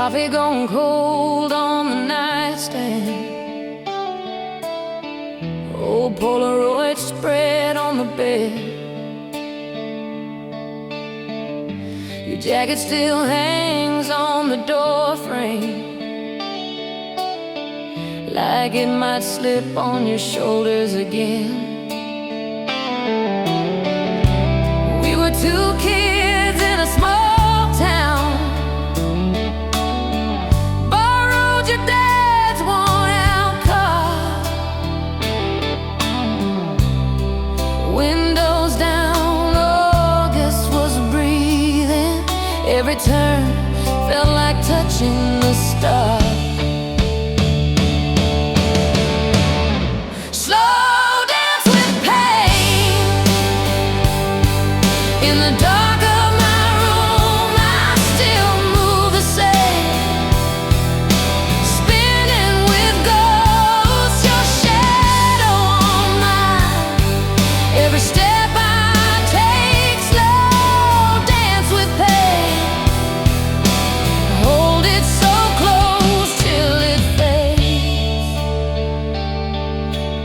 Coffee gone cold on the nightstand, old Polaroid spread on the bed. Your jacket still hangs on the door frame, like it might slip on your shoulders again. We were two kids in a small town, borrowed your dad's worn-out car, windows down, August was breathing. Every turn felt like touching the stars.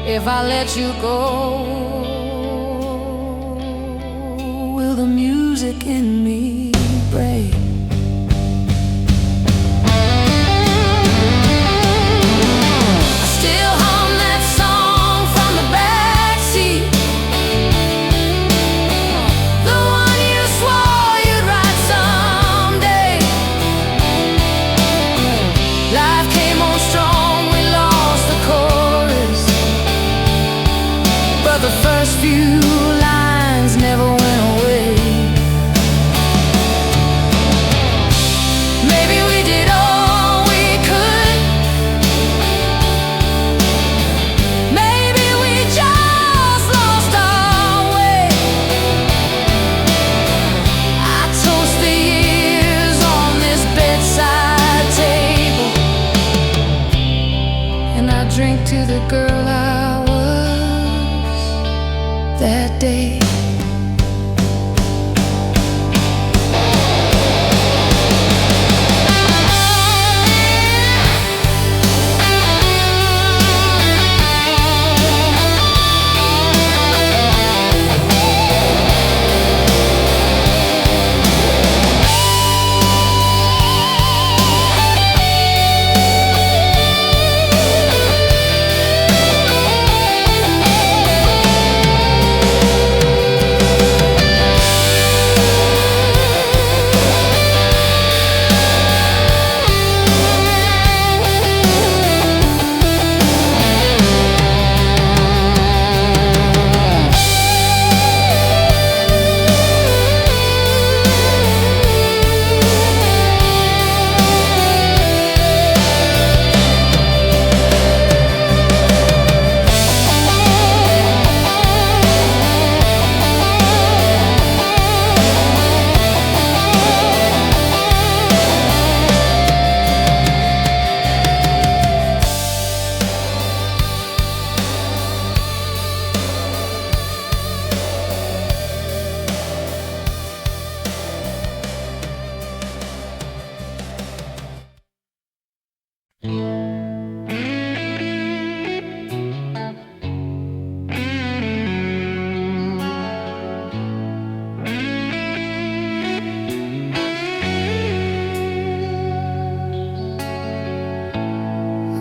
If I let you go, will the music in me break? I still hum that song from the backseat, the one you swore you'd write someday. Life came on strong, we lost the chorus, but the first few lines never went away. Maybe we did all we could, maybe we just lost our way. I toast the years on this bedside table, and I drink to the girl I was that day.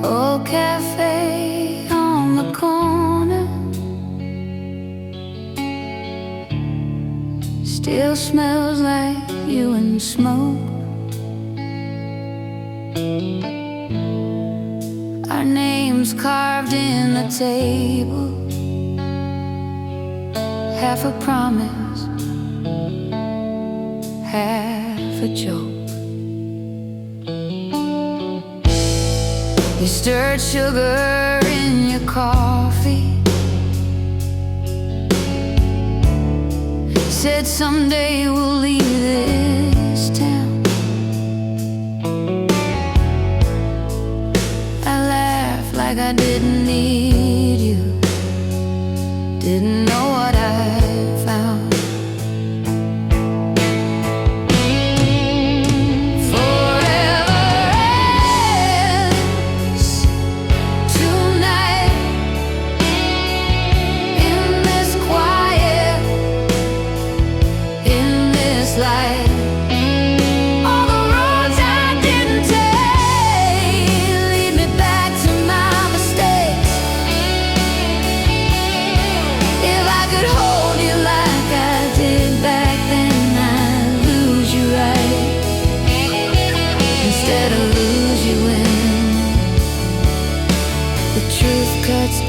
Old cafe on the corner still smells like you and smoke. Our names carved in the table, half a promise, half a joke. You stirred sugar in your coffee, said someday we'll leave this town. I laughed like I didn't need you, didn't know what I found. Forever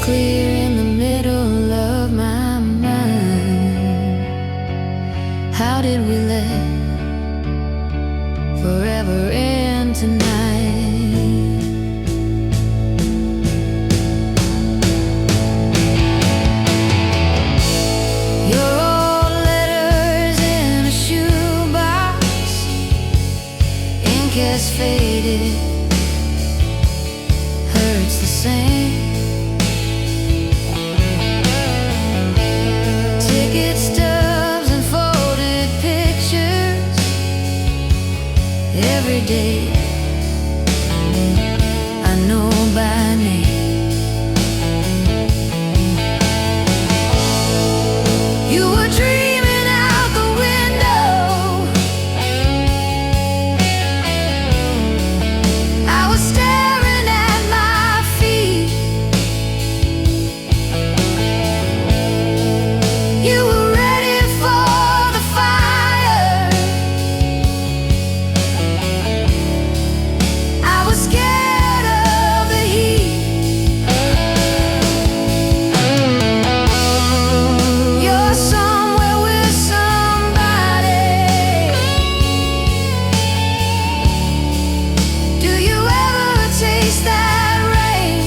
clear in the middle of my mind. How did we let forever end tonight? Your old letters in a shoebox, ink has faded, hurts the same. Ticket stubs and folded pictures, every day I know by name. You were dreaming out the window, I was staring at my feet. You were ready for the fire, I was scared of the heat. You're somewhere with somebody. Do you ever taste that rain?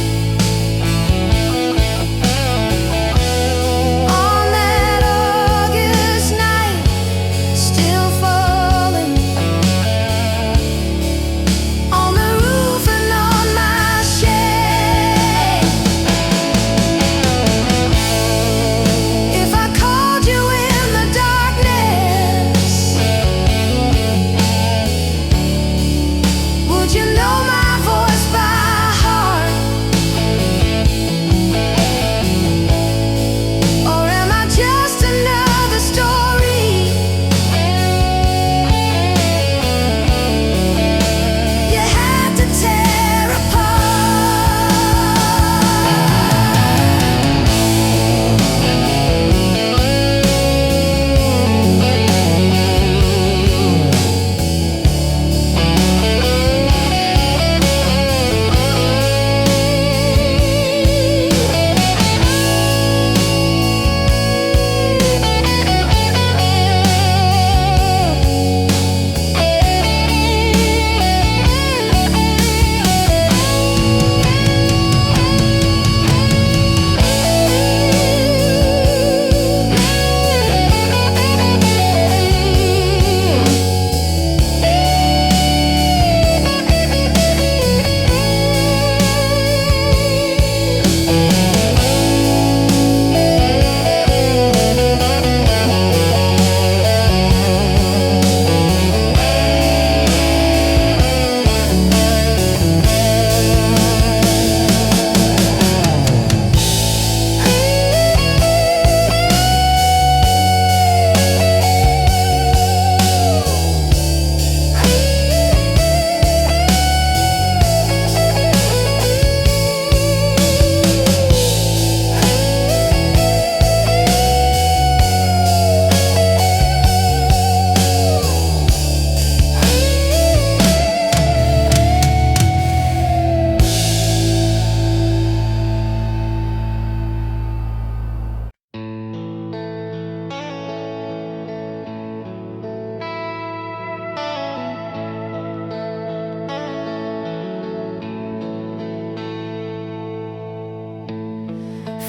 On that August night, still falling on the roof and on my shed. If I called you in the darkness, would you know my voice by heart? Or am I just another story you had to tear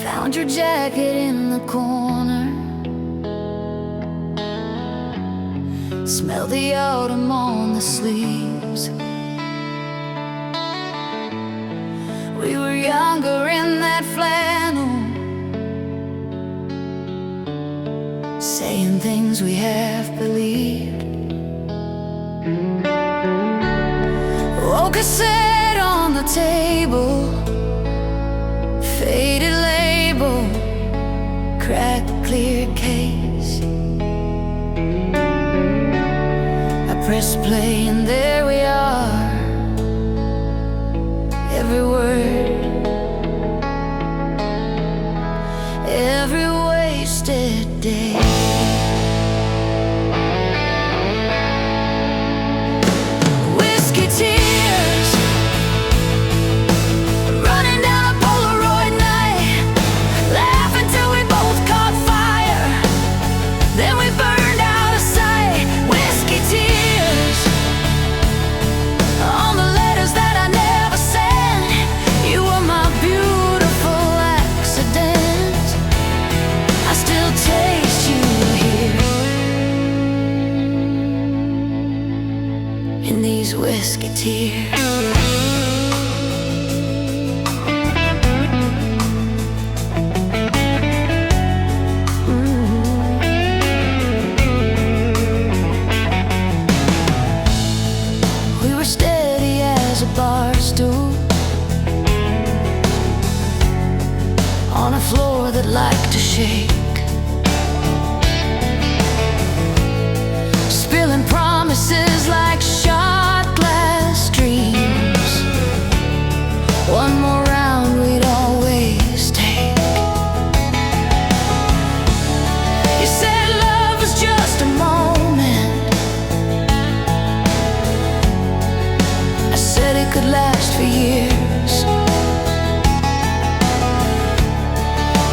Found your jacket in the corner, smell the autumn on the sleeves. We were younger in that flannel, saying things we half believed. Oh, cassette on the table, faded label, cracked clear case. I press play and there we are, every word, every wasted day. Whiskey tears running down a Polaroid night. like to shake, spilling promises like shot glass dreams. One more round we'd always take. You said love was just a moment. I said it could last for years.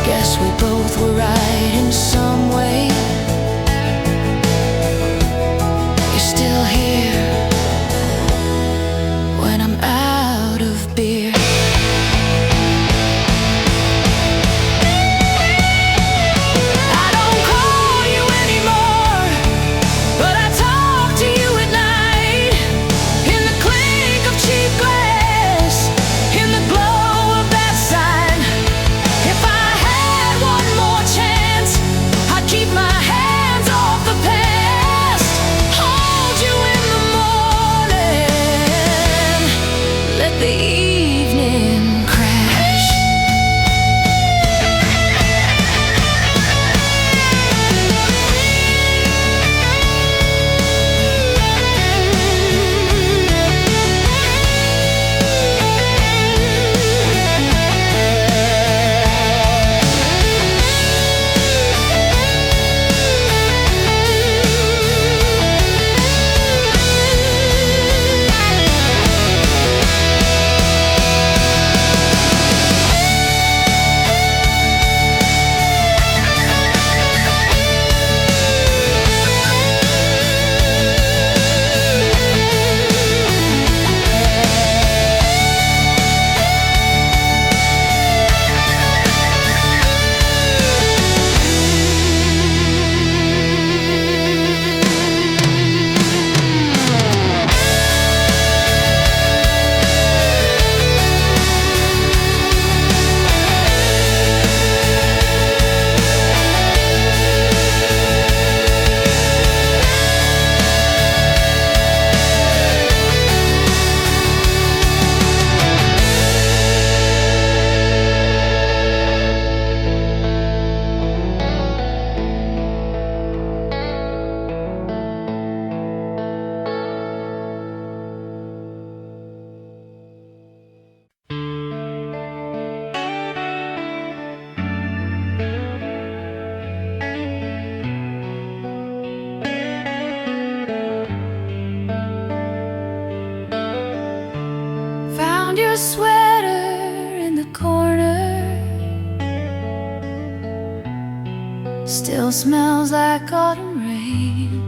Guess we both were right in some way. You're still here when I'm out of beer. I don't call you anymore, but I talk to you at night, in the clink of cheap glass, in the glow of that sign. If I had one more chance, I'd keep my hands off the past, hold you in the morning, let the evening crash. Found your sweater in the corner, still smells like autumn rain.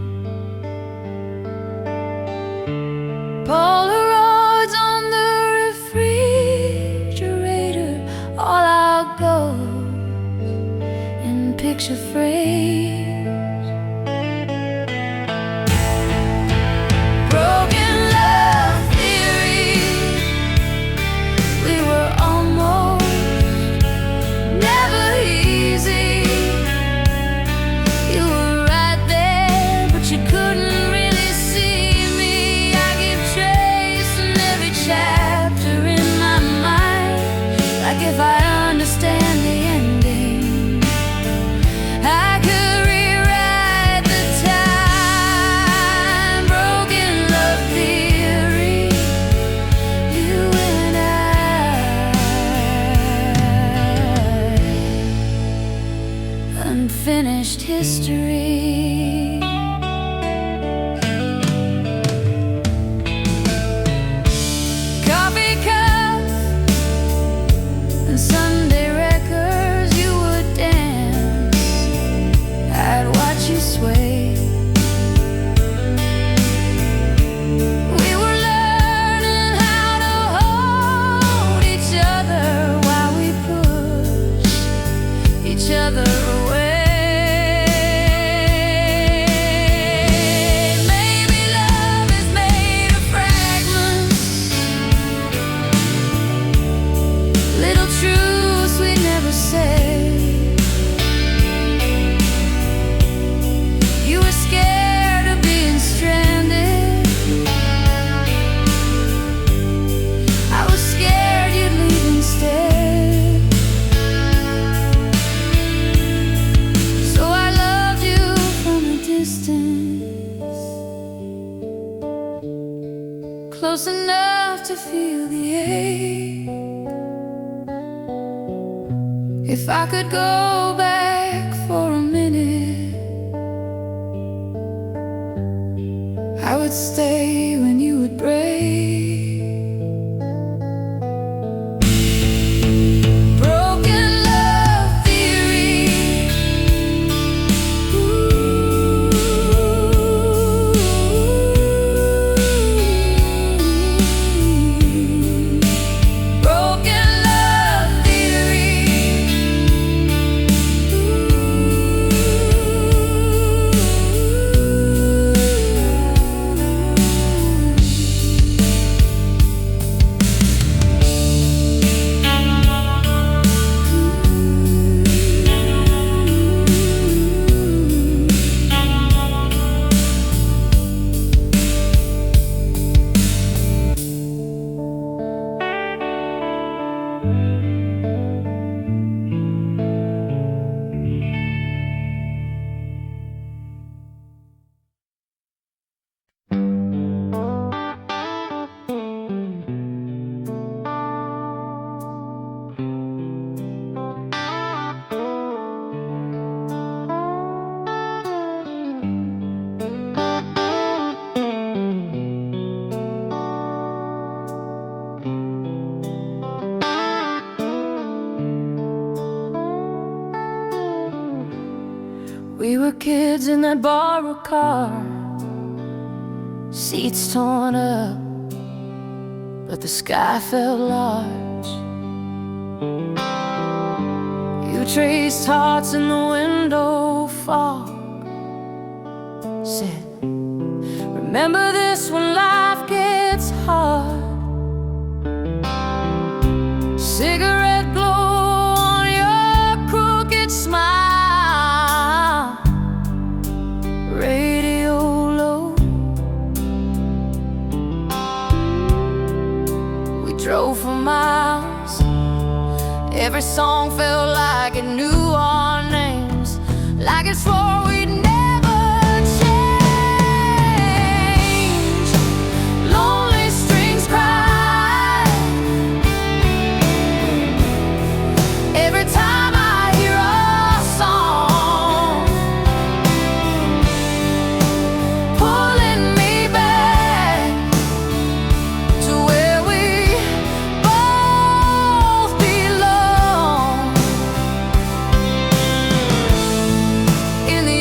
Polaroids on the refrigerator, all our gold in picture frames. Broken love theory, we were almost never easy. You were right there, but you couldn't really see me. I keep tracing every chapter in my mind, like if I understand the ending, I could rewrite the time. Broken love theory, you and I, unfinished history. Coffee cups and Sunday records, you would dance, I'd watch you sway. We were learning how to hold each other while we pushed each other away. Maybe love is made of fragments, little truths we never say. You were scared of being stranded, I was scared you'd leave instead. If I could go back for a minute, I would stay when you would break. Broken love theory. Ooh. Broken love theory. We were kids in that borrowed car, seats torn up, but the sky felt large. You traced hearts in the window fog, said, remember this when life gets hard. Cigarette glow on your crooked smile, radio low. We drove for miles, every song felt like it knew our names, like it swore we'd never change. Lonely strings cry every time I hear a song, pulling me back to where we both belong. In the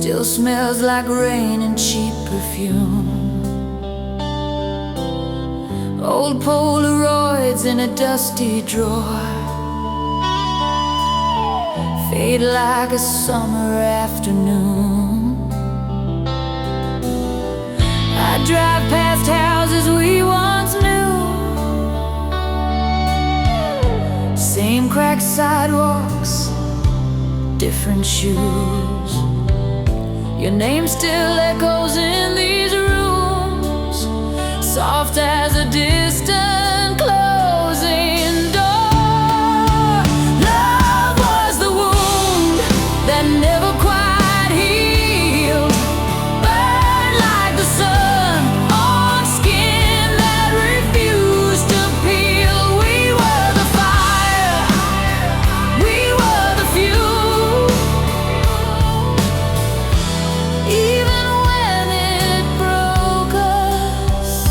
still smells like rain and cheap perfume. Old Polaroids in a dusty drawer fade like a summer afternoon. I drive past houses we once knew, same cracked sidewalks, different shoes. Your name still echoes in these rooms, soft as a distant closing door. Love was the wound that never quite healed, burned like the sun on skin that refused to peel. We were the fire, we were the fuel. Even when it broke us,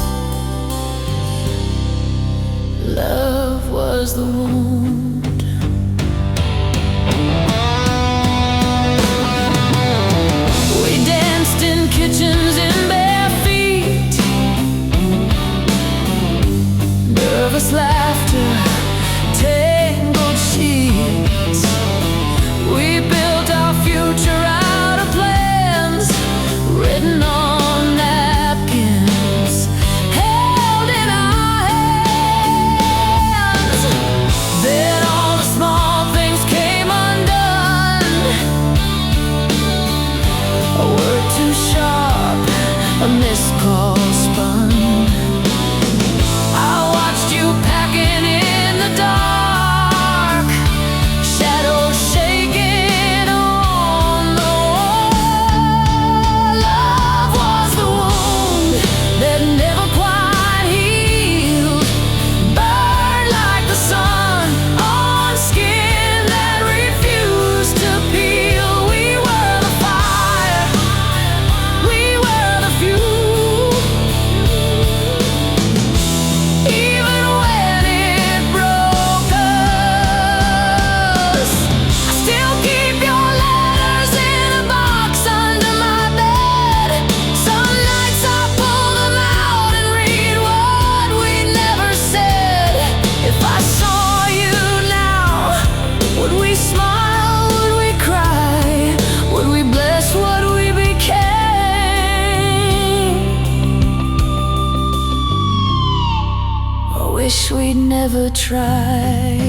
love was the wound. We danced in kitchens in bare feet, nervous laughter, tangled sheets. We built our future out of plans written on napkins, held in our hands. Then all the small things came undone. A word too sharp, a missed call spun. I watched you packing in the dark, shadows shaking on the wall. Love was the wound that never quite healed, burned like the sun on skin that refused to peel. We were the fire, we were the fuel. Even when it broke us, I still keep your letters in a box under my bed. Some nights I pull them out and read what we never said. If I saw you now, would we smile, would we cry, would we bless what we became? I wish we'd never tried.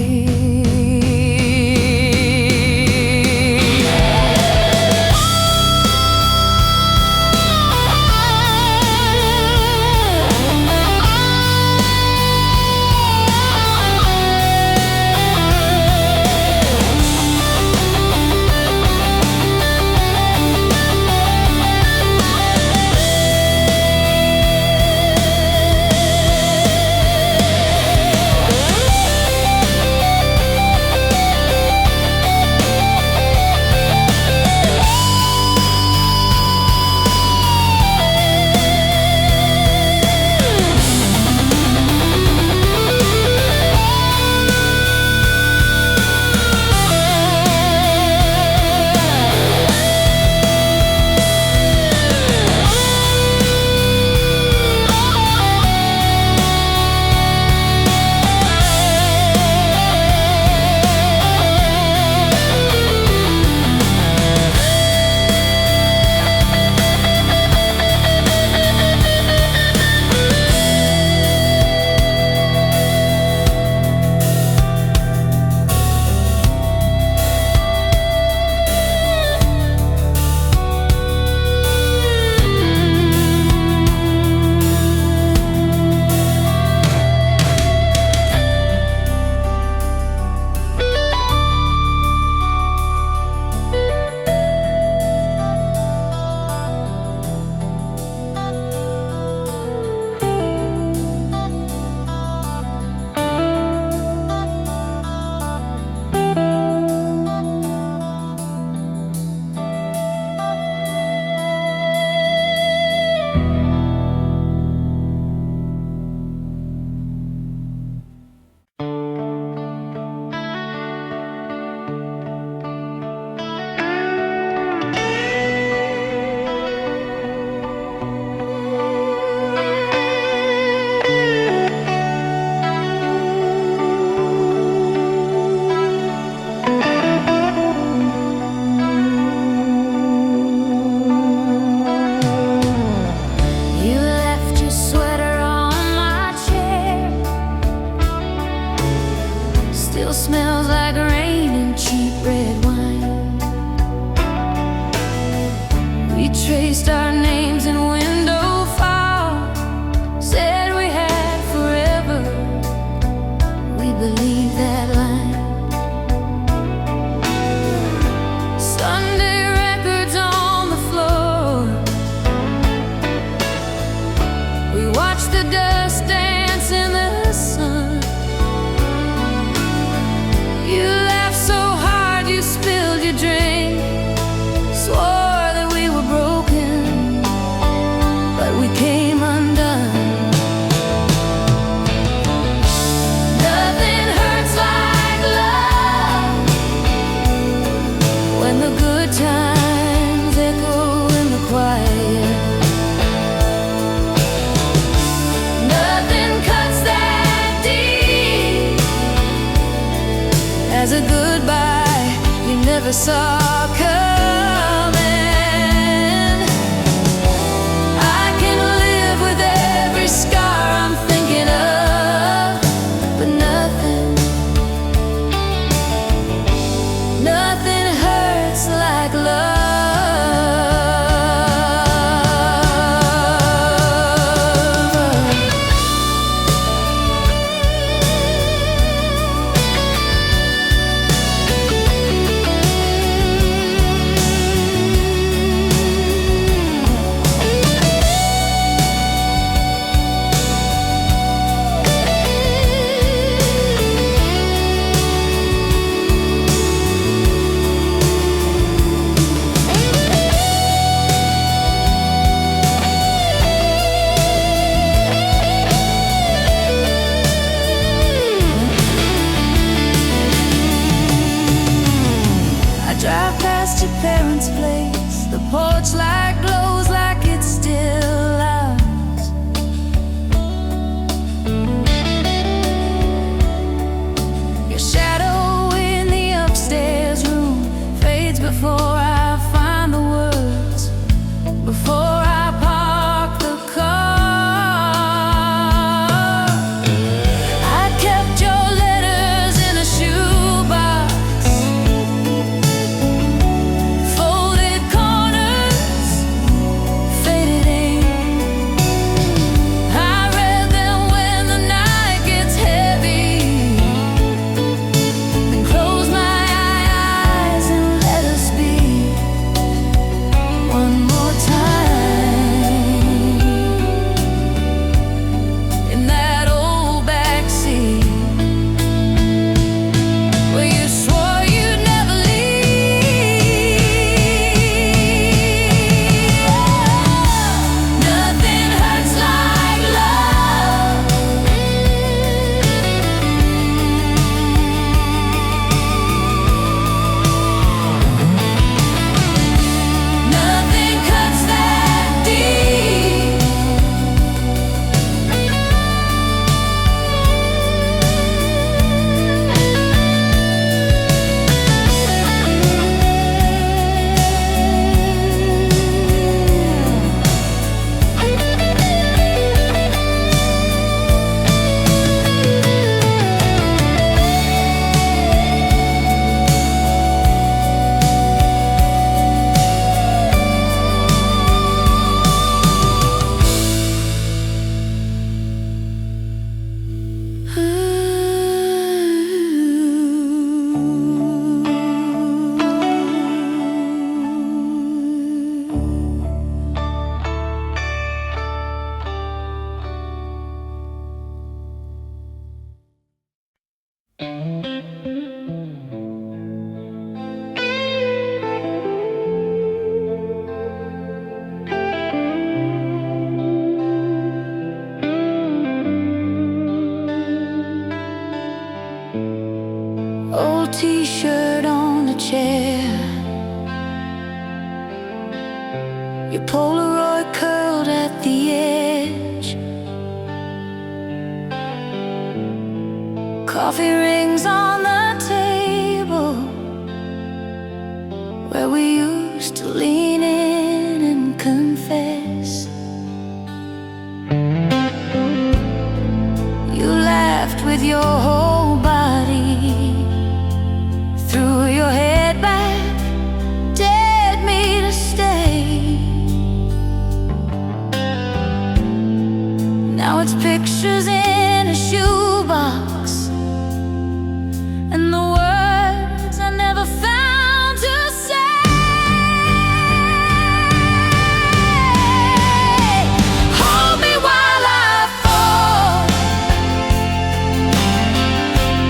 goodbye you never saw coming. I can live with every scar I'm thinking of, but nothing hurts like love. Drive past your parents' place, the porch light glows like it's still ours. Your shadow in the upstairs room fades before I find the words, before I park the car. I kept your letters in a shoebox, old t-shirt on a chair, your Polaroid curled at the edge, coffee rings on the table where we used to lean in and confess. You laughed with your whole body, threw your head back, dared me to stay. Now it's pictures in a shoebox, and the words I never found to say. Hold me while I fall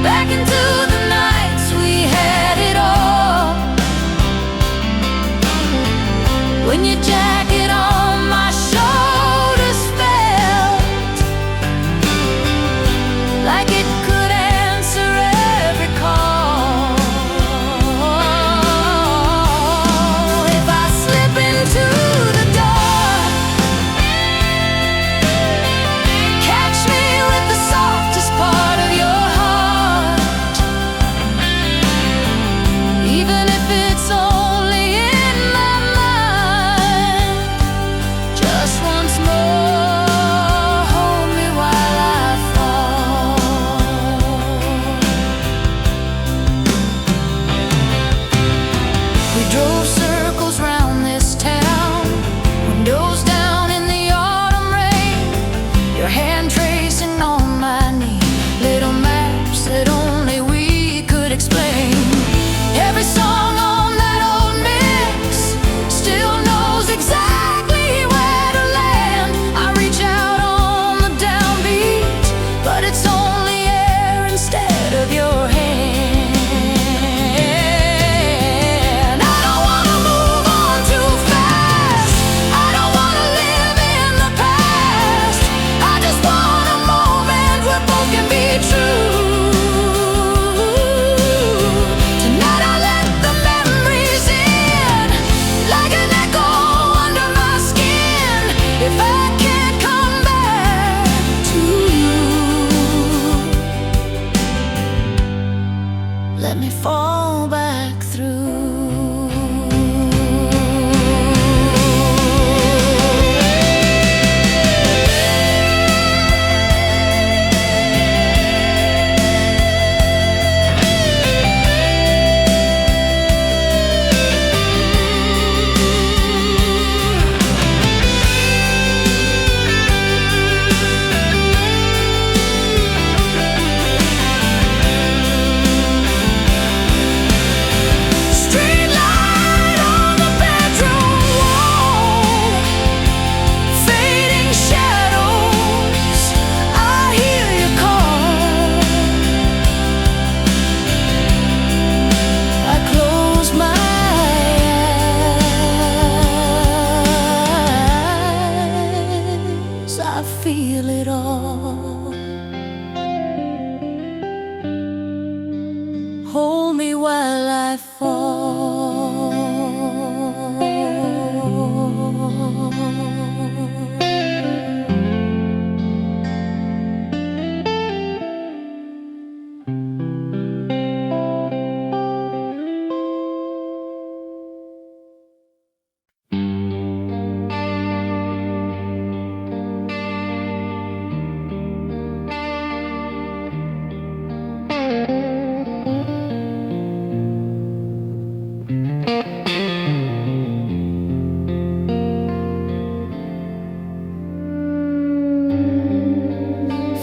back into the nights we had it all. When your jacket on my shoulders felt I fall.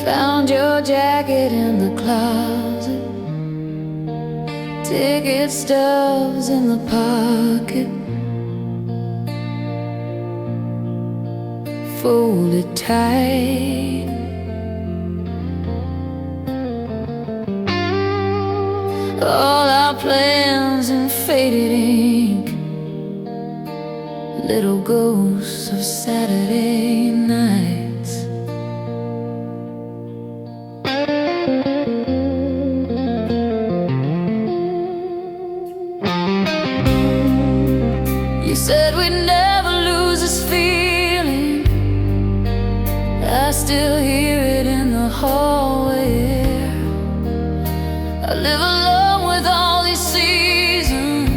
Found your jacket in the closet, ticket stubs in the pocket, folded tight. All our plans in faded ink, little ghosts of Saturday nights. You said we'd never lose this feeling. I still hear it in the hallway. I live alone with all these seasons.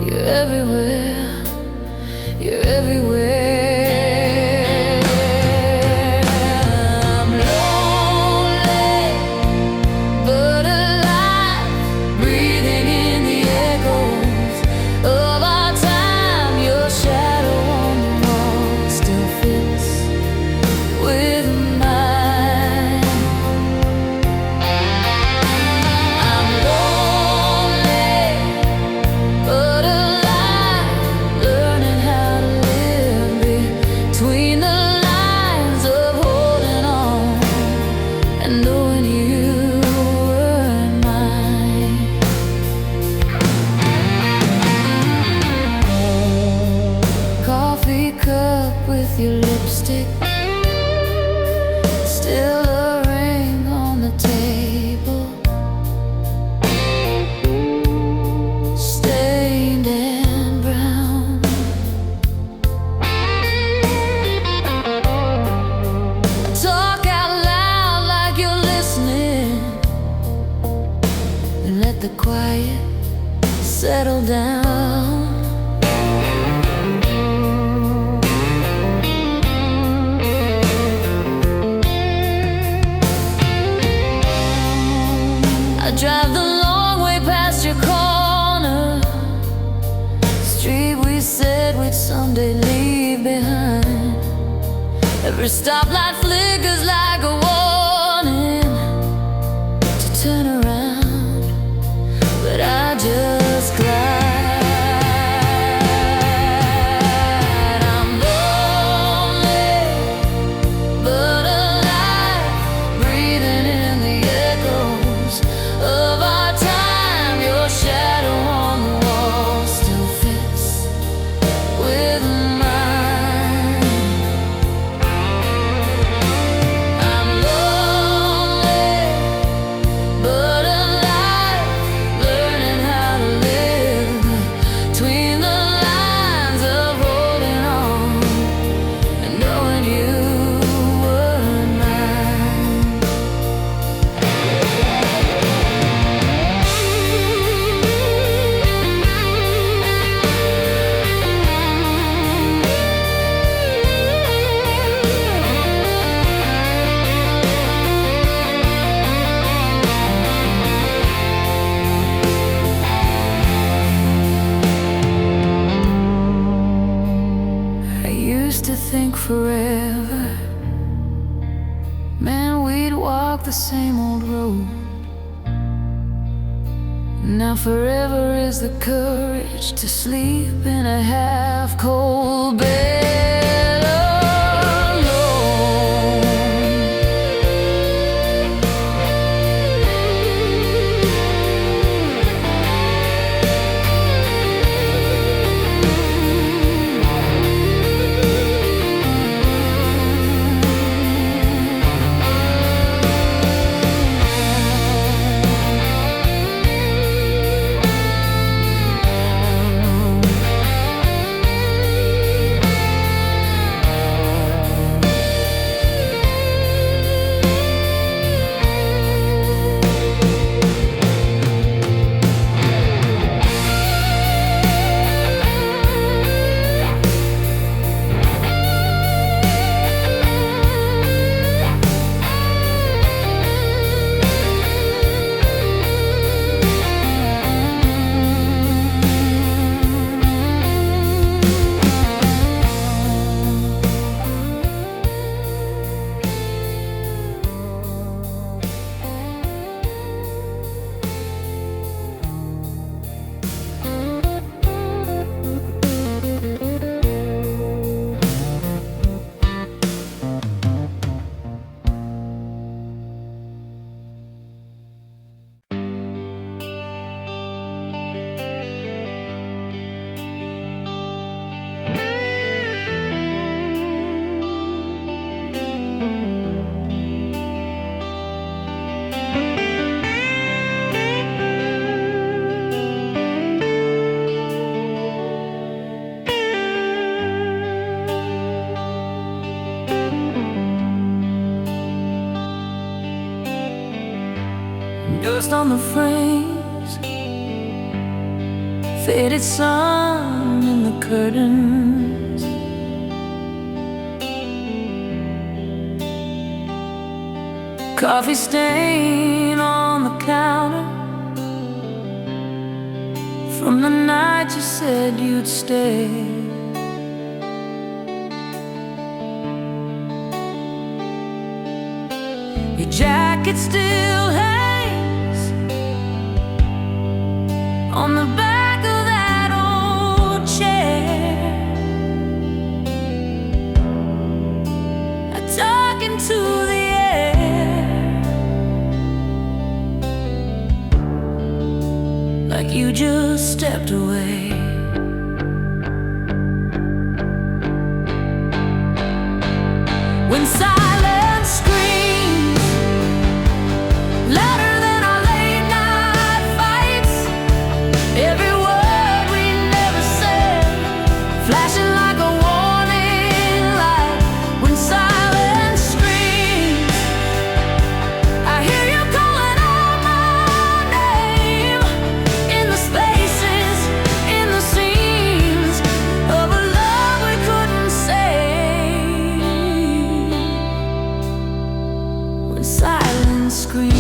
You're everywhere, you're everywhere. I'm lonely, but alive, breathing in the echoes of our time. Your shadow on the wall still fits with mine. I'm lonely, but alive, learning how to live between the lines of holding on and knowing you were mine. Coffee cup with your lipstick, still a ring on the table, stained and brown. Talk out loud like you're listening, and let the quiet settle down. I drive the long way past your corner, street we said we'd someday leave behind. Every stoplight flickers like a warning to turn around, but I just glide. I'm lonely, but alive, breathing in the echoes of our time. Your shadow on the wall still fits with mine. I'm lonely, but alive, learning how to live between the lines of holding on and knowing you were mine. I used to think forever, man, we'd walk the same old road. Now forever is the courage to sleep in a half-cold bed alone. Ghost on the frames, faded sun in the curtains. Coffee stain on the counter from the night you said you'd stay. Your jacket still hangs on the back of that old chair. I talk into the air like you just stepped away. When silence screams louder than our late night fights, every word we never said flashing like a warning light. When silence screams, I hear you calling out my name in the spaces, in the seams of a love we couldn't save. When silence screams.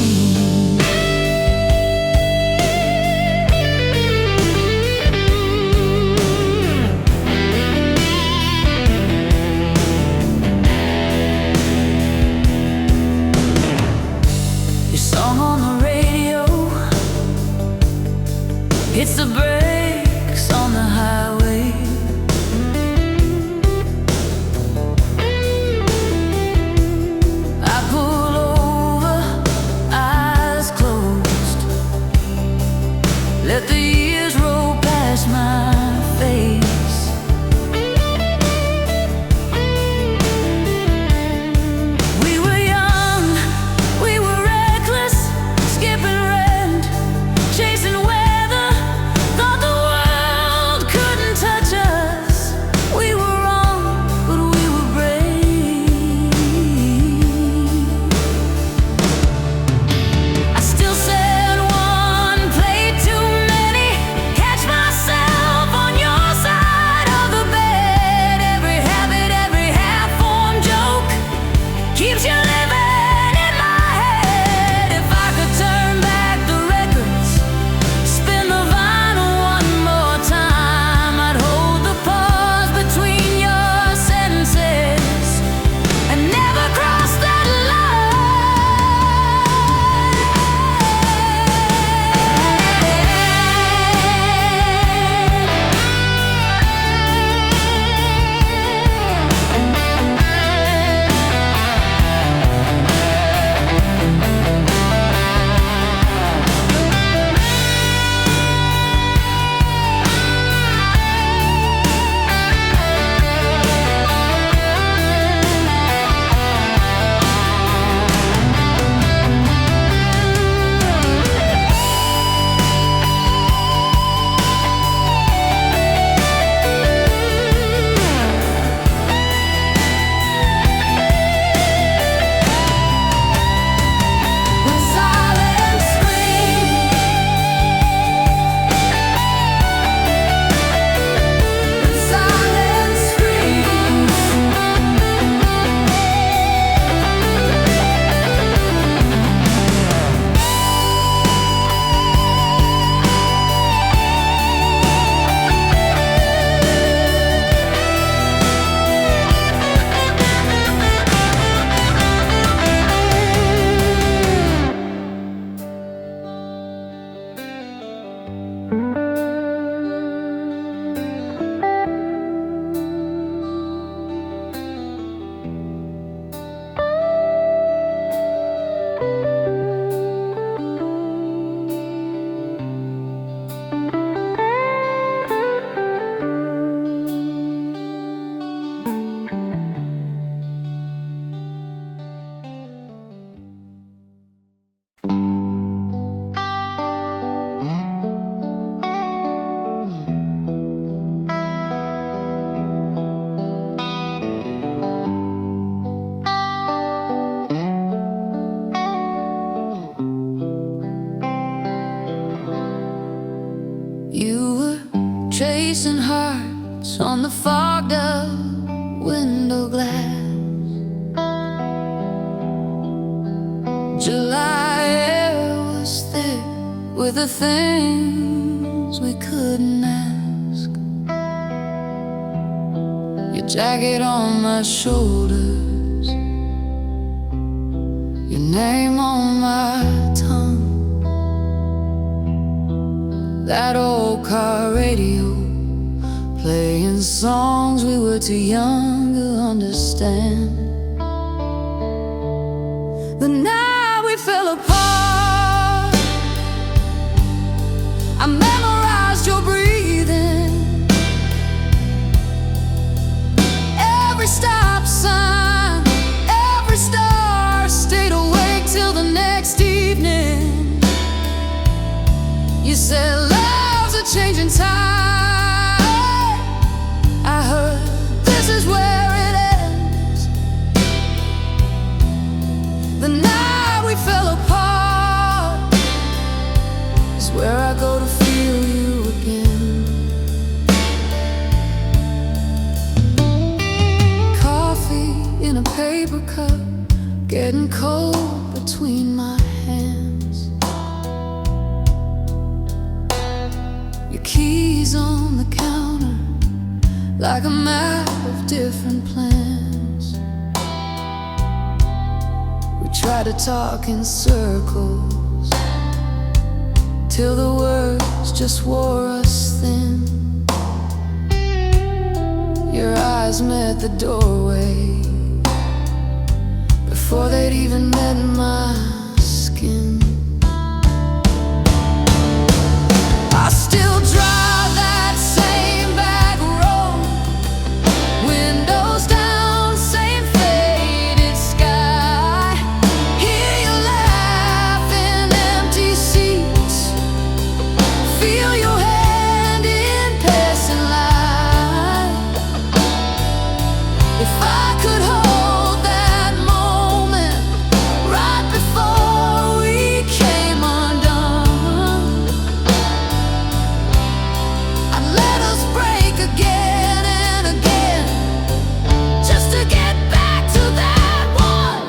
Your song on the radio hits the brakes on the highway. I pull over, eyes closed, let the years roll past my face. We were young, we were reckless, skipping rent, chasing weather, thought the world couldn't touch us. We were wrong, but we were brave. I still said one played too many, You were tracing hearts on the fogged up window glass. July air was thick with the things we couldn't ask. Your jacket on my shoulders, your name on my tongue. That old car radio playing songs we were too young to understand. The night we fell apart, I memorized your breathing. Every stop sign, every star, stayed awake till the next evening. You said love's a changing tide. I heard this is where it ends. The night we fell apart is where I go to feel you again. Coffee in a paper cup, getting cold between my hands. Your keys on the counter, like a map of different plans. We tried to talk in circles till the words just wore us thin. Your eyes met the doorway before they'd even met my skin. I still drive that same back road, windows down, same faded sky. Hear you laugh in empty seats, feel your hand in passing light. If I could hold that moment right before we came undone, I'd let us break again and again, just to get back to that one.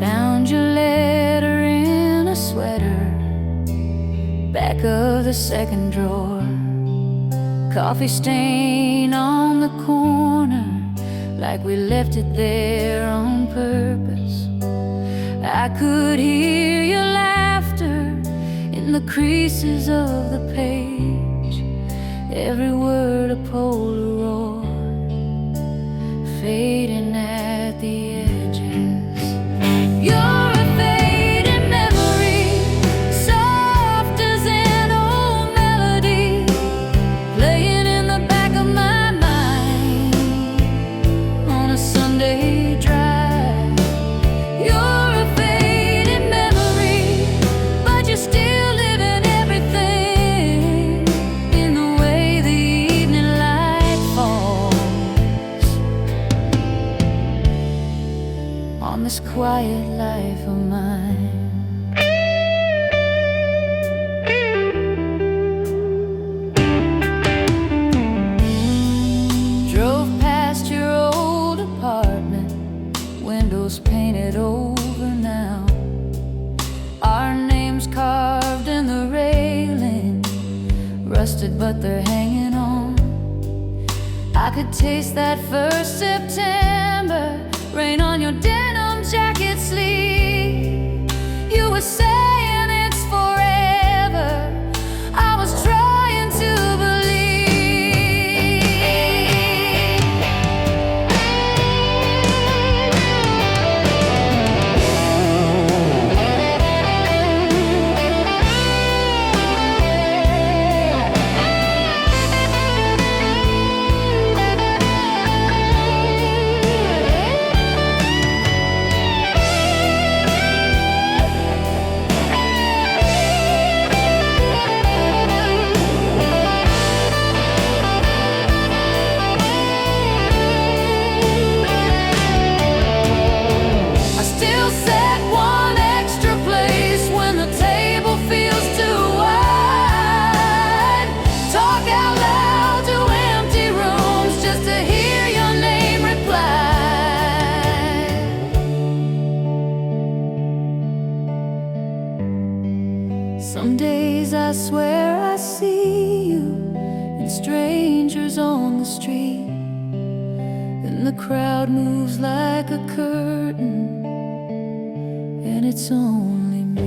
Found your letter in a sweater, back of the second drawer. Coffee stain on the corner, like we left it there on purpose. I could hear your laughter in the creases of the page, every word a Polaroid, fading at the edges. You're a faded memory, soft as an old melody, playing in the back of my mind on a Sunday drive. You're a faded memory, but you're still living everything in the way the evening light falls. on this quiet life of mine. Drove past your old apartment, windows painted over now, our names carved in the railing, rusted but they're hanging on. I could taste that first September rain on your denim jacket sleeve. You were saying it's forever. I was trying to Some days I swear I see you and strangers on the street, and the crowd moves like a curtain, and it's only me.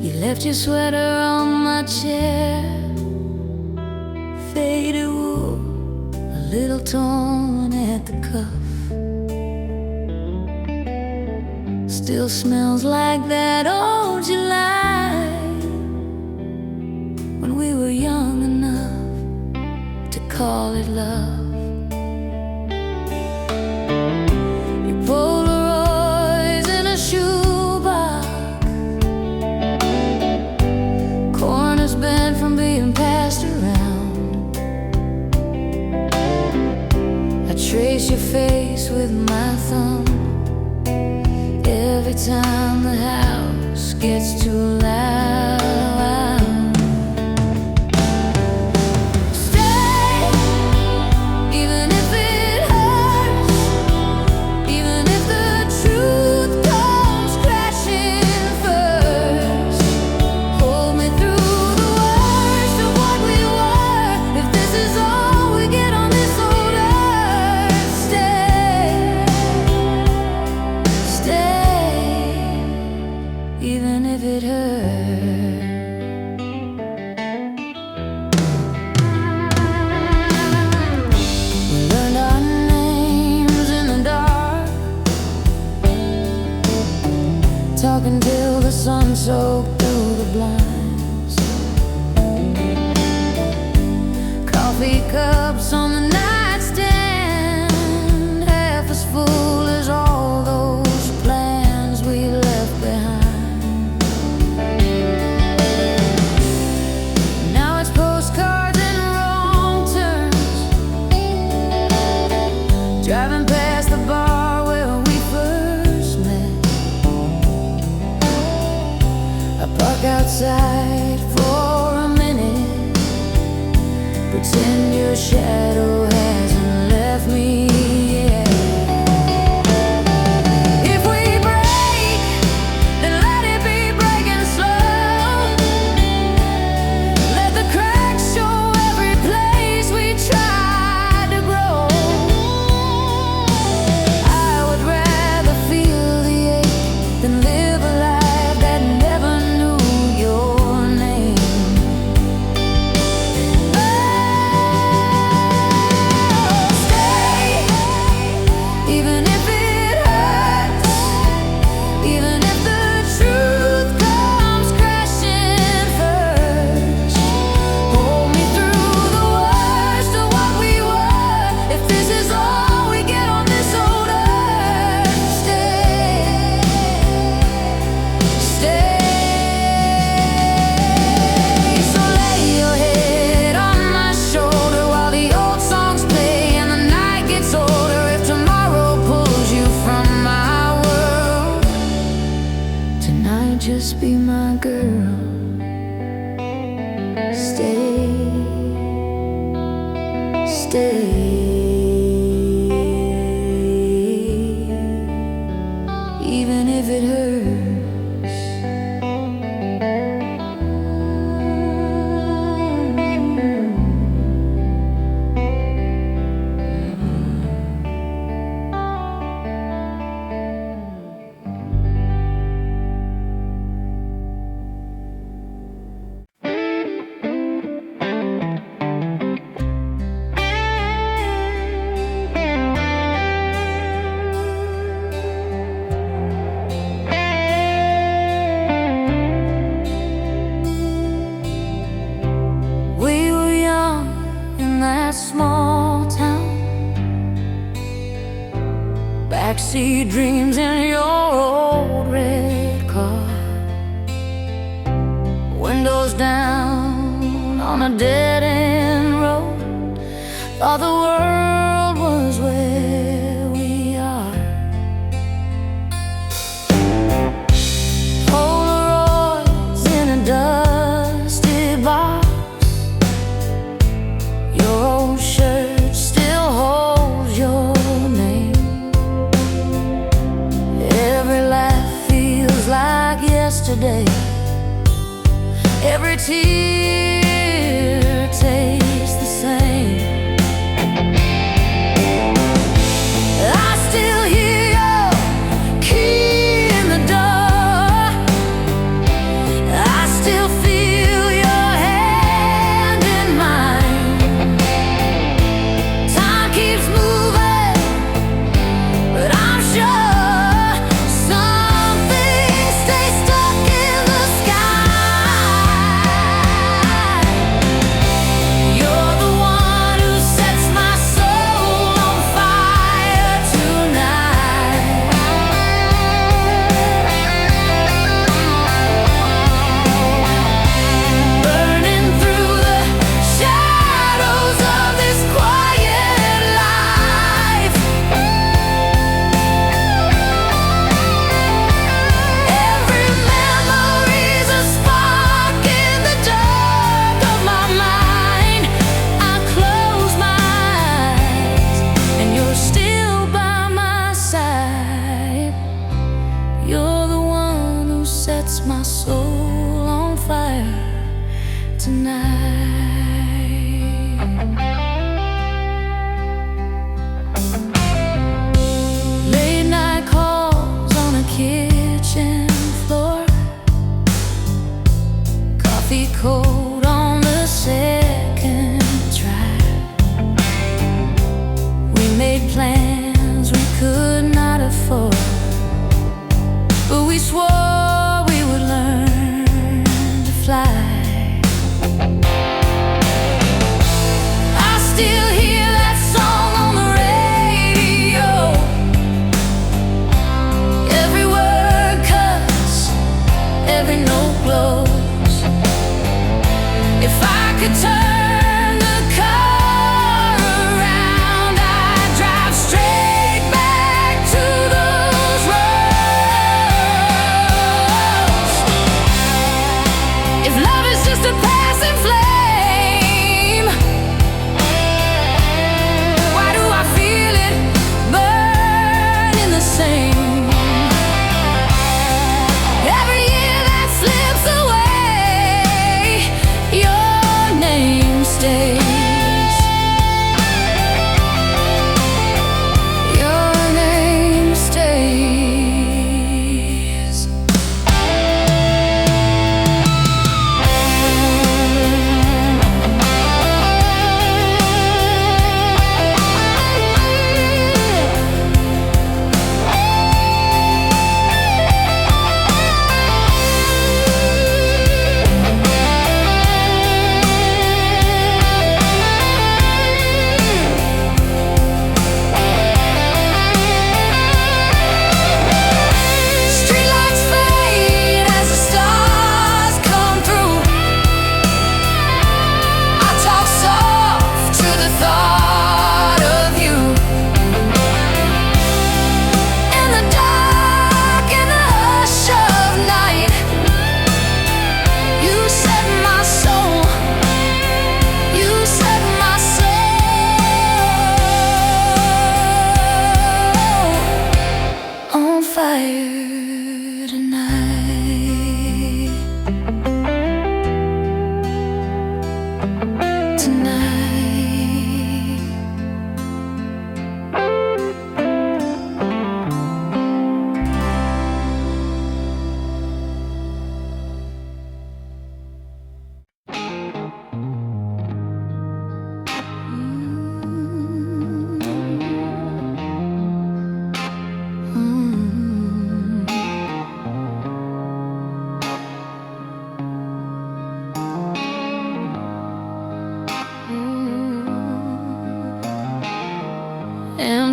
You left your sweater on my chair, faded wool, a little torn at the cuff. Still smells like that old July, when we were young enough to call it love. Your Polaroids in a shoebox, corners bent from being passed around. I trace your face with my thumb every time the house gets too loud. Stay, even if it hurts, even if the truth comes crashing first. Hold me through the worst of what we were, if this is all we get on this old earth. Stay, even if it hurts. We learned our names in the dark, talking till the sun soaked through the blinds. Coffee cups on the nightstand, half as full as all those plans we left behind. Now it's postcards and wrong turns, and your shadow hasn't left me yet. If we break, then let it be breaking slow. Let the cracks show every place we tried to grow. I would rather feel the ache than live a life that never knew your name. Even if it hurts, even if the truth comes crashing first, hold me through the worst of what we were. If this is all we get on this old earth, stay, stay. So lay your head on my shoulder while the old songs play and the night gets older. If tomorrow pulls you from my world, tonight just be my girl. Stay, stay. Even if it hurts. We were young in that small town, backseat dreams in your old red car, windows down on a dead-end road. Thought the world was where we are. Polaroids in a dusty box. Your old shirt still holds your name. Every laugh feels like yesterday. Every tear tastes the same.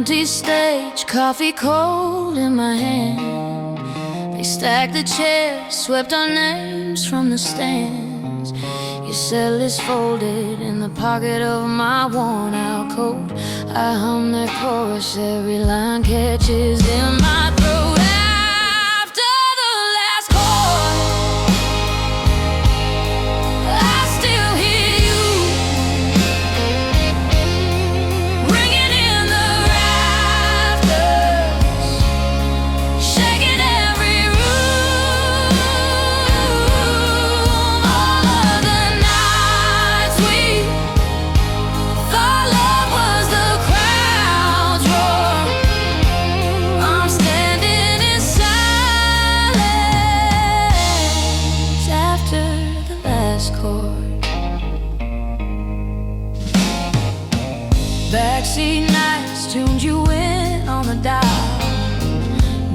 empty stage, coffee cold in my hand. They stacked the chairs, swept our names from the stands. Your set list folded in the pocket of my worn-out coat. I hum that chorus, every line catches in my throat. After the last chord, I still hear you ringing in the rafters, shaking every room. All of the nights we thought love was the crowd's roar. I'm standing in silence after the last chord. Backseat nights tuned you in on the dial.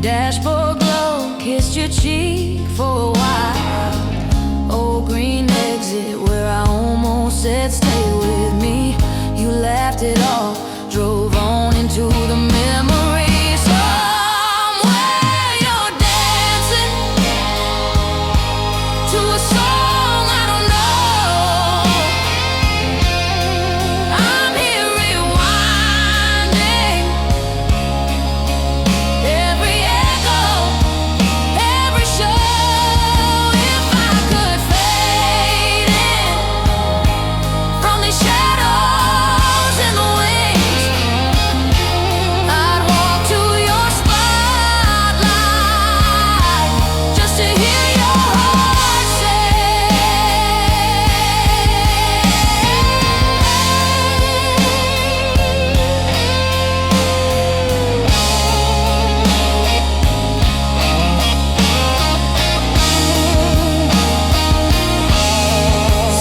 Dashboard glow kissed your cheek for a while. Old green exit where I almost said stay with me. You laughed it off, drove on into the memory. Somewhere you're dancing to a song I don't know. I'm here rewinding every echo, every show. If I could fade in from these shadows in the wings, I'd walk to your spotlight just to hear your heart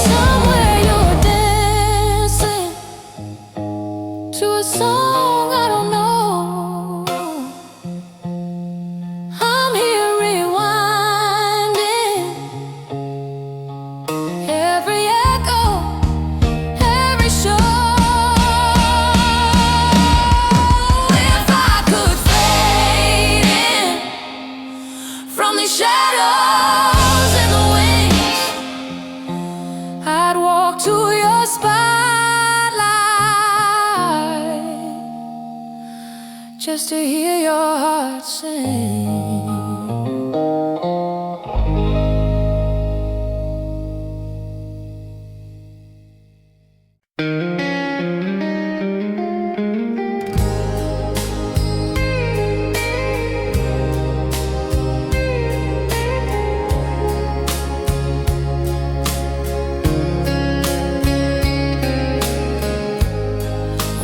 Somewhere you're dancing to a song I don't know. I'm here rewinding every echo, every show. If I could fade in from these shadows in the wings, I'd walk to your spotlight just to hear your heart sing.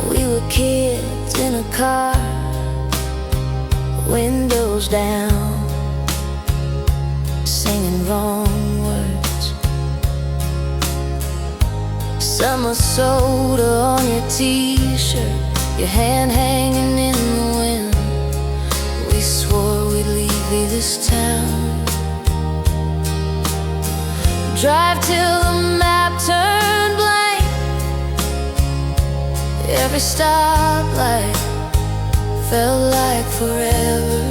We were kids in a car, windows down, singing wrong words. Summer soda on your t-shirt, your hand hanging in the wind. We swore we'd leave this town, drive till the map turned blank. Every stoplight felt like forever.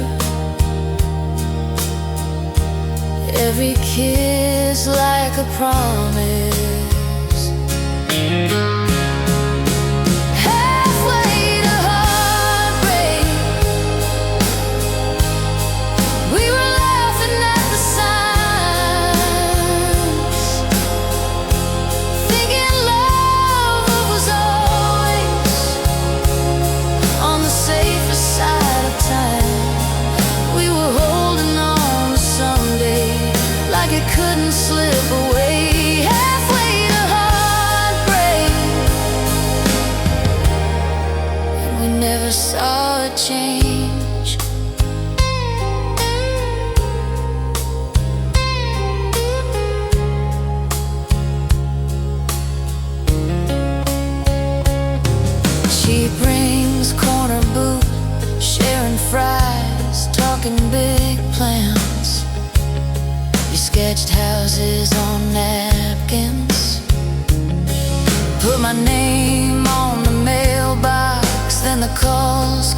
Every kiss like a promise. Halfway to heartbreak, we were laughing at the signs, thinking love was always on the safer side of time. We were holding on to someday like it couldn't slip away. Halfway to heartbreak, and we never saw a change. Cheap rings, corner booth, sharing fries, talking big plans. You sketched houses on napkins, put my name on the mailbox, then the calls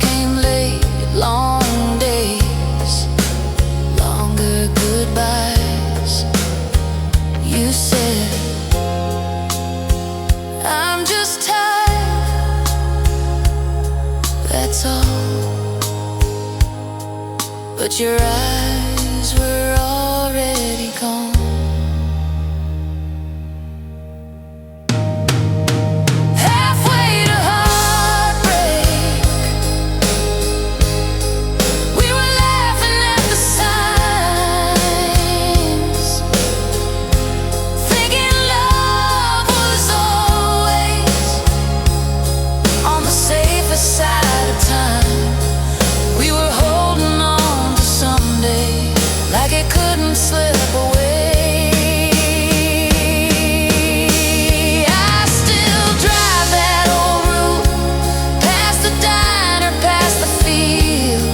that's all. But your eyes were already gone. Halfway to heartbreak, we were laughing at the signs, thinking love was always on the safer side of time. We were holding on to someday like it couldn't slip away. I still drive that old route, past the diner, past the field.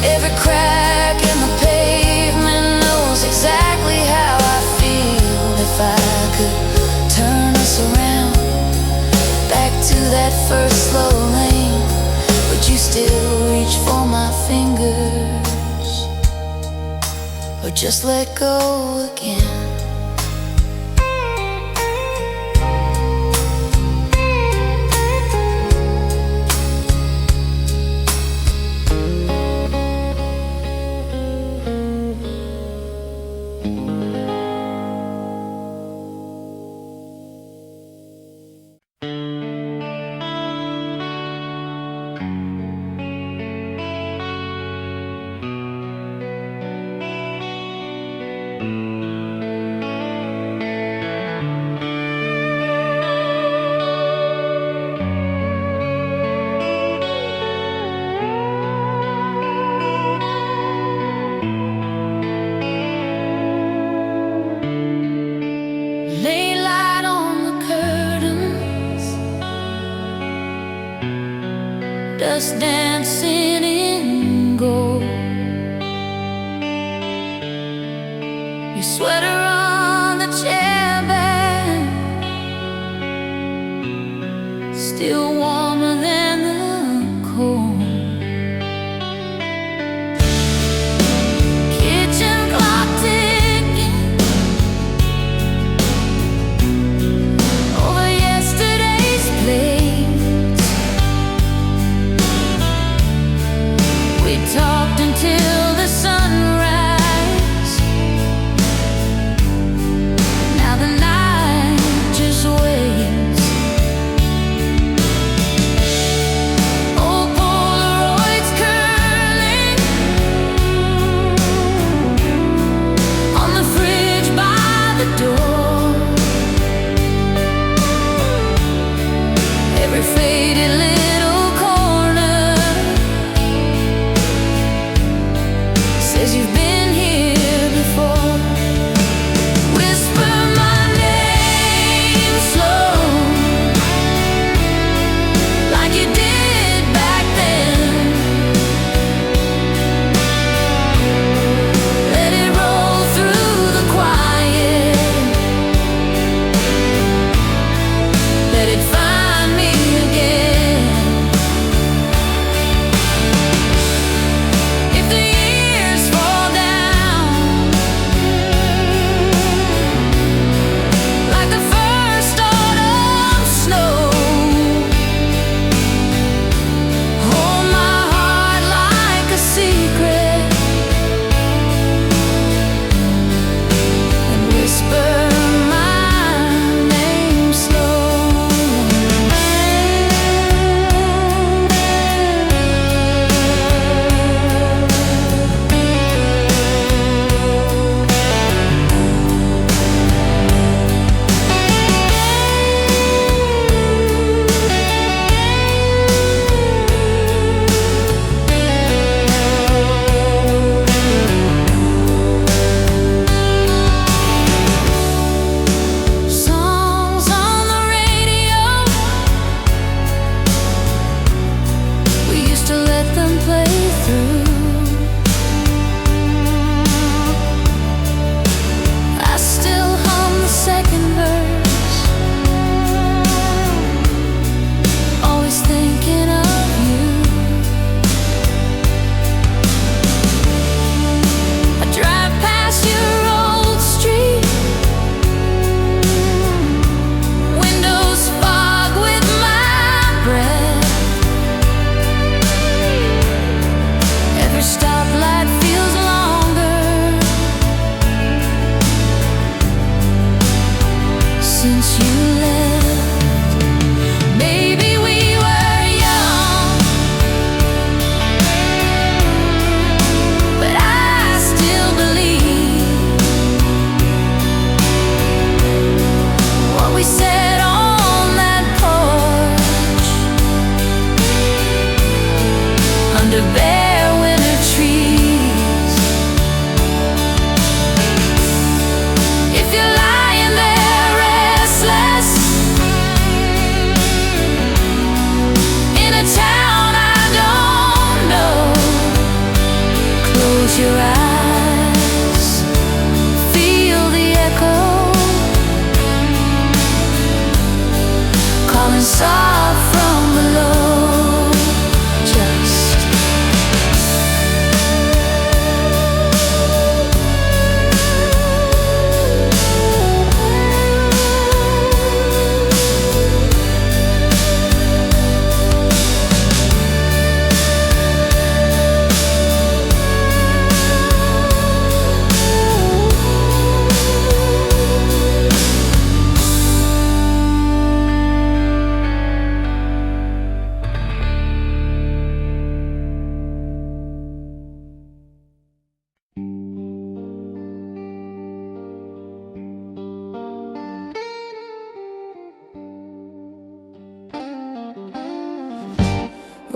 Every crack in the pavement knows exactly how I feel. If I could turn us around, back to that first slow lane, would you still reach for my fingers, or just let go again? Lay light on the curtains, dust dancing in gold. Your sweater on the chair back, still warmer than the cold. Kitchen clock ticking over yesterday's plates. We talked until the sunrise. Now the night just waits.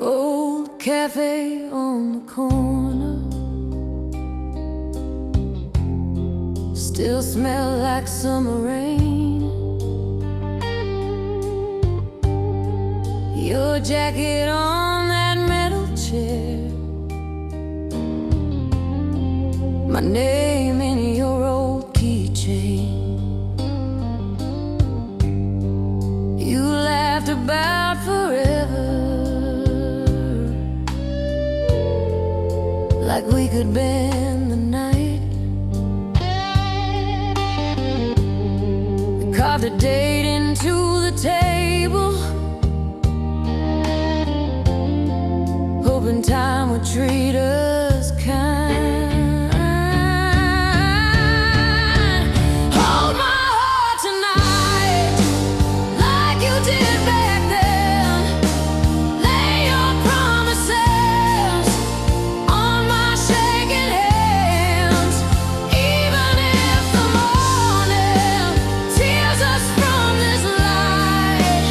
Old cafe on the corner still smell like summer rain. Your jacket on that metal chair, my name in your old keychain. You laughed about forever, like we could bend the night. We carved a date into the table, hoping time would treat us kind. Hold my heart tonight, like you did back then. Lay your promises on my shaking hands. Even if the morning tears us from this light,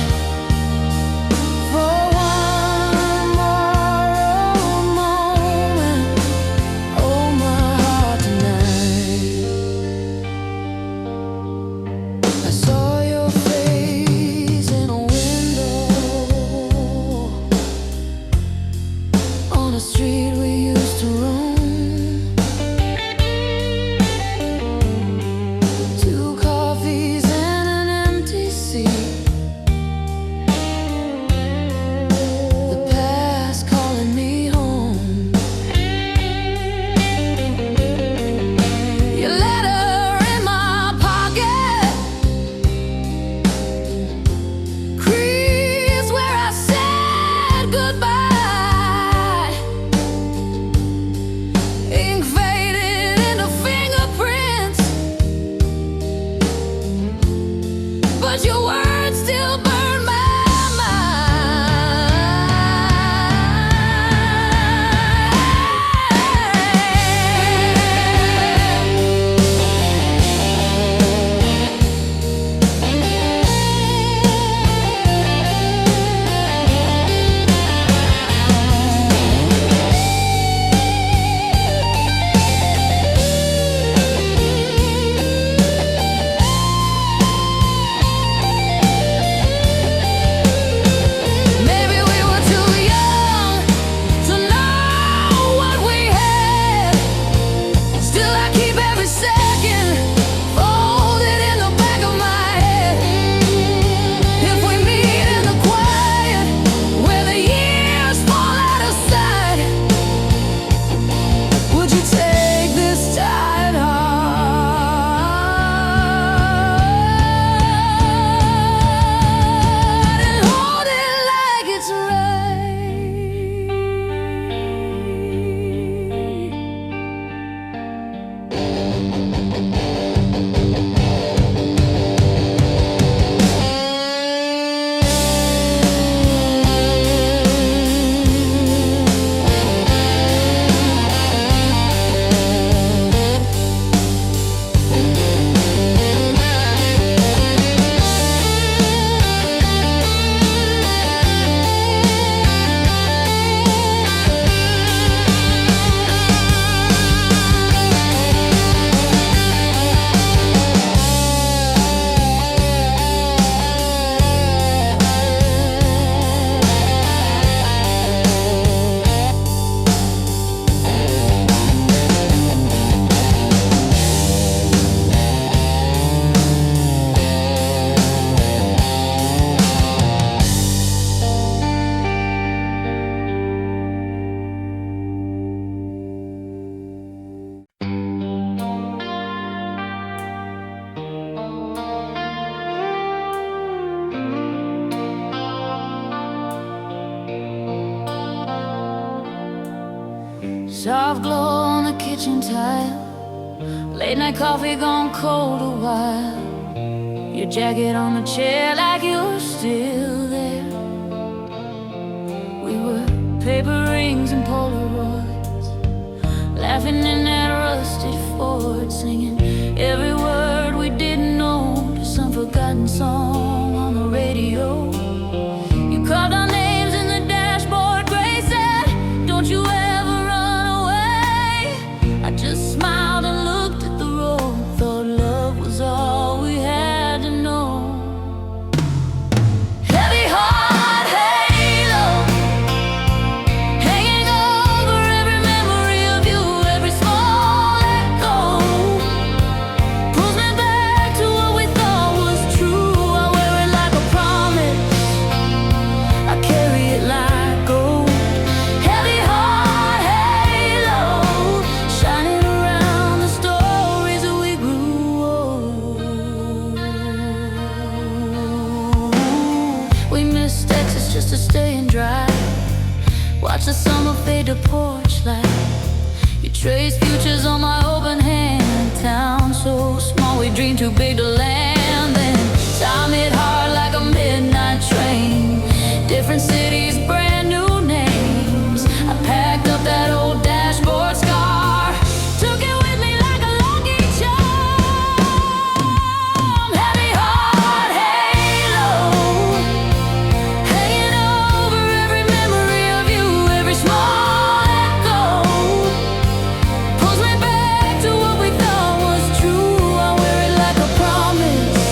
for one more moment, hold my heart tonight. I saw your face in a window on a street we used to roam. Two coffees and an empty seat, the past calling me home. Your letter in my pocket crease where I said goodbye. Ink faded into fingerprints, but your words still burn my Maybe we were too young to know what we had. Still, I keep every second folded in the back of my head. If we meet in the quiet where the years fall out of sight, would you take this tired heart and hold it like it's right? Soft glow on the kitchen tile, late night coffee gone cold a while. Your jacket on the chair like you're still there. We were paper rings and Polaroids, laughing in that rusted Ford, singing every word we didn't know to some forgotten song on the radio. You carved our names in the dashboard gray dry. Watch the summer fade to porch light. You trace futures on my open hand. Town so small, we dream too big to land. Then time hit hard like a midnight train. Different cities, brand new names. I packed up that old dashboard scar, took it with me like a lucky charm. Heavy heart halo, hanging over every memory of you. Every small echo pulls me back to what we thought was true. I wear it like a promise,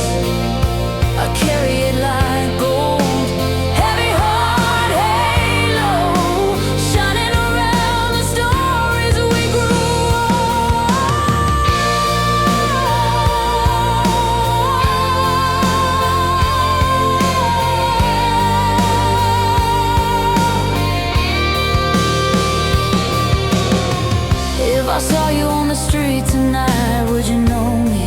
I carry it like gold. Heavy heart halo, shining around the stories we grew. If I saw you on the street tonight, would you know me?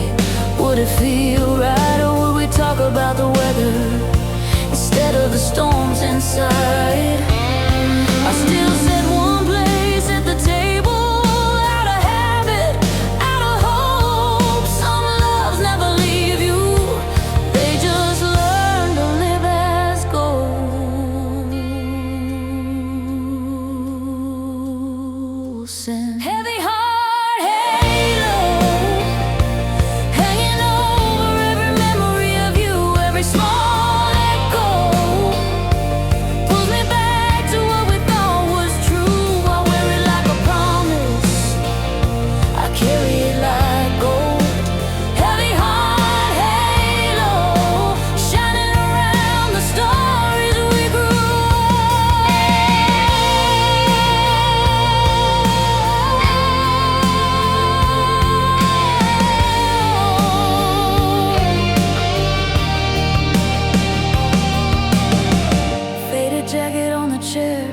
Would it feel right, or would we talk about the weather instead of the storms inside? I still said one place at the table, out of habit, out of hope. Some loves never leave you, they just learn to live as ghosts. And heavy heart halo, hanging over every memory of you. Every small echo pulls me back to what we thought was true. I wear it like a promise, I carry it like gold. Heavy heart halo, shining around the stories we grew. Faded jacket on the chair,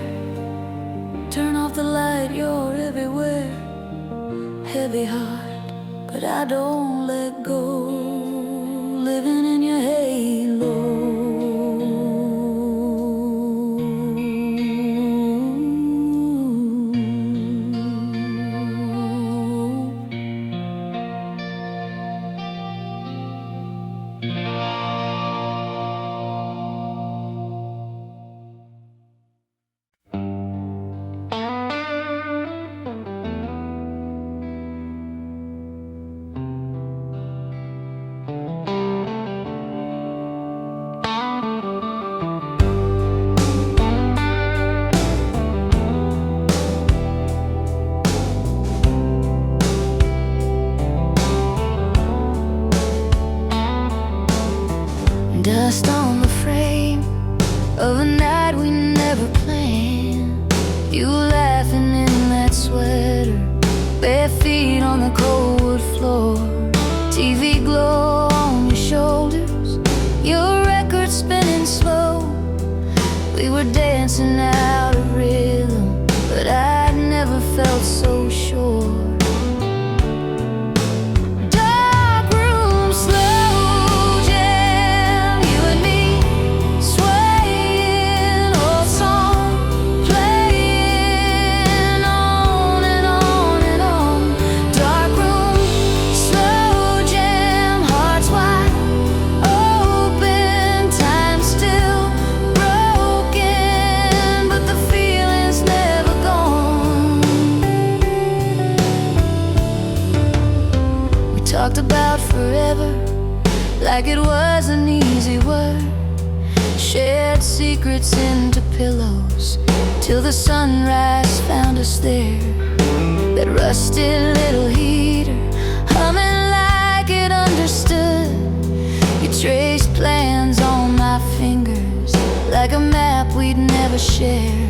turn off the light, you're everywhere. Heavy heart, but I don't let go. Living in your halo. Dust on the frame of a night we never planned. You laughing in that sweater, bare feet on the cold wood floor. TV glow on your shoulders, your record spinning slow. We were dancing out of rhythm, but I'd never felt so sure. Dark room, slow jam, you and me swaying, old song playing on and on and on. Dark room, slow jam, hearts wide open, time still broken, but the feeling's never gone. We talked about forever like it was an easy word. Shared secrets into pillows till the sunrise found us there. That rusted little heater humming like it understood. You traced plans on my fingers like a map we'd never share.